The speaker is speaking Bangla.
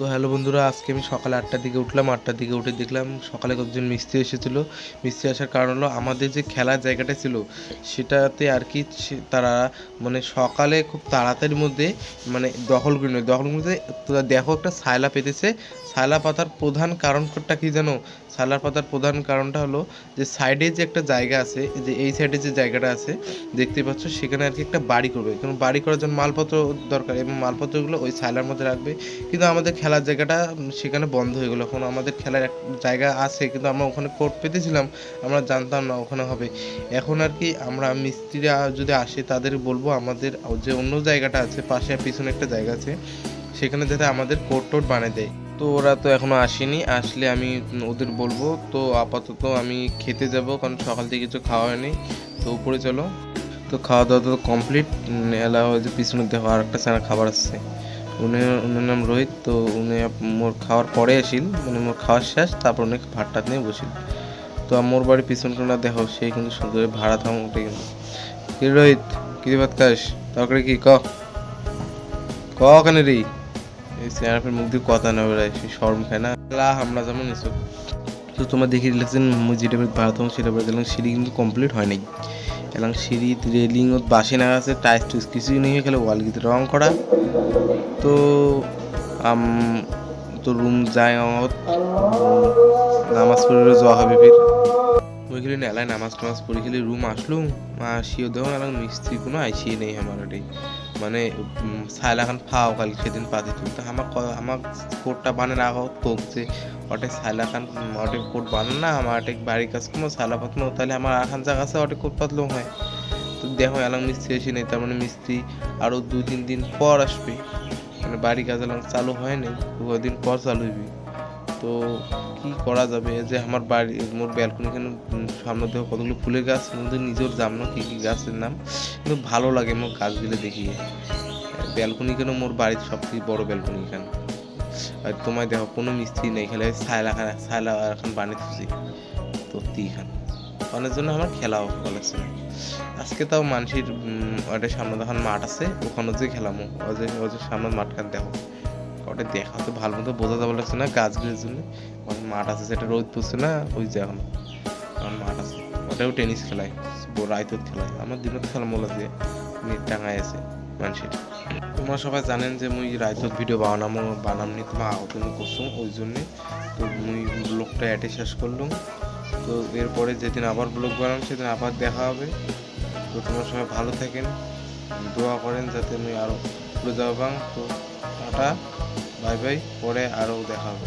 তো হ্যালো বন্ধুরা, আজকে আমি সকালে 8টার দিকে উঠলাম। 8টার দিকে উঠে দেখলাম সকালে কতজন মিস্ত্রি এসেছিল। মিস্ত্রি আসার কারণ হলো আমাদের যে খেলার জায়গাটা ছিল সেটাতে আর কি তারা মানে সকালে খুব তাড়াতাড়ির মধ্যে মানে দখল করে নেয়। দখল করে তোরা দেখো একটা ছায়লা পেতেছে। ছায়লা পাতার প্রধান কারণটা কি জানো? ছায়লা পাতার প্রধান কারণটা হলো যে সাইডে যে একটা জায়গা আছে, যে এই সাইডে যে জায়গাটা আছে দেখতে পাচ্ছ, সেখানে আর কি একটা বাড়ি করবে। কারণ বাড়ি করার জন্য মালপত্র দরকার এবং মালপত্রগুলো ওই ছায়লার মধ্যে রাখবে। কিন্তু আমাদের খেলার জায়গাটা সেখানে বন্ধ হয়ে গেলো। এখন আমাদের খেলার এক জায়গা আছে, কিন্তু আমরা ওখানে কোর্ট পেতেছিলাম, আমরা জানতাম না ওখানে হবে। এখন আর কি আমরা মিস্ত্রিরা যদি আসে তাদের বলবো আমাদের যে অন্য জায়গাটা আছে পাশে পিছনে একটা জায়গা আছে, সেখানে যাতে আমাদের কোর্ট টোট বানিয়ে দেয়। তো ওরা তো এখনো আসেনি, আসলে আমি ওদের বলবো। তো আপাতত আমি খেতে যাব, কারণ সকাল থেকে কিছু খাওয়া হয়নি। তো উপরে চলো। তো খাওয়া দাওয়া তো কমপ্লিট। এলা হয়েছে পিছনে দেখো আর একটা ছানা খাবার আসছে। উনার নাম রোহিত। তো উনি মোর খাওয়ার পরে আসিল, মানে মোর খাওয়ার শেষ, তারপর উনি ভাতটা নিয়ে বসিল। তো মোর বাড়ির পিছন কোণা দেখো, সে কিন্তু সুন্দর ভাড়া থাম উঠে কিন্তু। কি রোহিত, কি ভাত খাস? তরকারি কি ক ওখানে রে? এই চেয়ারের মুখ দিয়ে কথা না বেড়ায়, সে শরম খায় না। আমরা যেমন এসব। তো তোমার দেখিয়ে দিলেছেন মুই যেটা ভাড়া থাম সেটা বেড়ে দিলাম। সিঁড়ি কিন্তু কমপ্লিট হয় নাই এবং সিঁড়ি রেলিং ও বাসি না আছে, টাইস টুইস কিছুই নেই, খেলে ওয়াল গিতে রং করা। তো আম তো রুম যাই আমার নামাজ পড়ে যাওয়া হবে ফির। ওই খেলে নেলায় নামাজ টামাজ পড়ে খেলে রুম আসলুম। আসিও দেখো এলাম মিস্ত্রি কোনো আইসিয়ে নেই আমার এটাই। মানে ছায়লা খান ফাও কাল সেদিন পাতি তুলতে আমার কোটটা বানে না হোক যে ওটে ছায়লা খান ওটে কোট বানান না, আমার ওটে বাড়ির কাজ কোনো ছায়লা পাতলো, তাহলে আমার আখান জায়গা আছে ওটে কোট পাতলেও হয়। তো দেখো এলাম মিস্ত্রি এসে নেই, তার মানে মিস্ত্রি আরও 2-3 দিন পর আসবে। মানে বাড়ি কাজ এলাম চালু হয় নাই, কদিন পর চালু হইবে। তো কি করা যাবে? যে আমার বাড়ি মোর ব্যালকনি এখানে সামনে দেখো কতগুলো ফুলের গাছ, মধ্যে নিজের জাম না কি কি গাছের নাম, কিন্তু ভালো লাগে মোর গাছগুলো দেখিয়ে। ব্যালকনি কেন মোর বাড়ির সবথেকে বড় ব্যালকনি এখানে। আর তোমায় দেখো কোনো মিস্ত্রি নেই, খেলে ছায়লা এখন বানিয়ে থুছি তো তিখান অনেক জন্য আমার খেলাও ভালো লাগছে না। আজকে তাও মানুষের ওটার সামনে তখন মাঠ আছে, ওখানে যে খেলামো ওই যে সামনে মাঠখান দেখো, ওটা দেখা তো ভালো মতো বোঝা যাবে লাগছে না গাছগুলোর জন্য। মাঠ আছে, সেটা রোদ পড়ছে না, ওই যে এখন মাঠ আছে, ওটাও টেনিস খেলায়, রাইতত খেলায়। আমার দিনত খেলা মোলা যে নেট টাঙায় আছে মানুষের। তোমরা সবাই জানেন যে মুই রাইতত ভিডিও বানামনি, তোমার আহত করছো ওই জন্যে। তো মুই ব্লগটা এটে শেষ করলাম। তো এরপরে যেদিন আবার ব্লগ বানাম সেদিন আবার দেখা হবে। তো তোমরা সবাই ভালো থাকেন, দোয়া করেন যাতে আমি আরও ঘুরে যাওয়া পাং। তো টাটা, বাই বাই, পরে আরও দেখা হবে।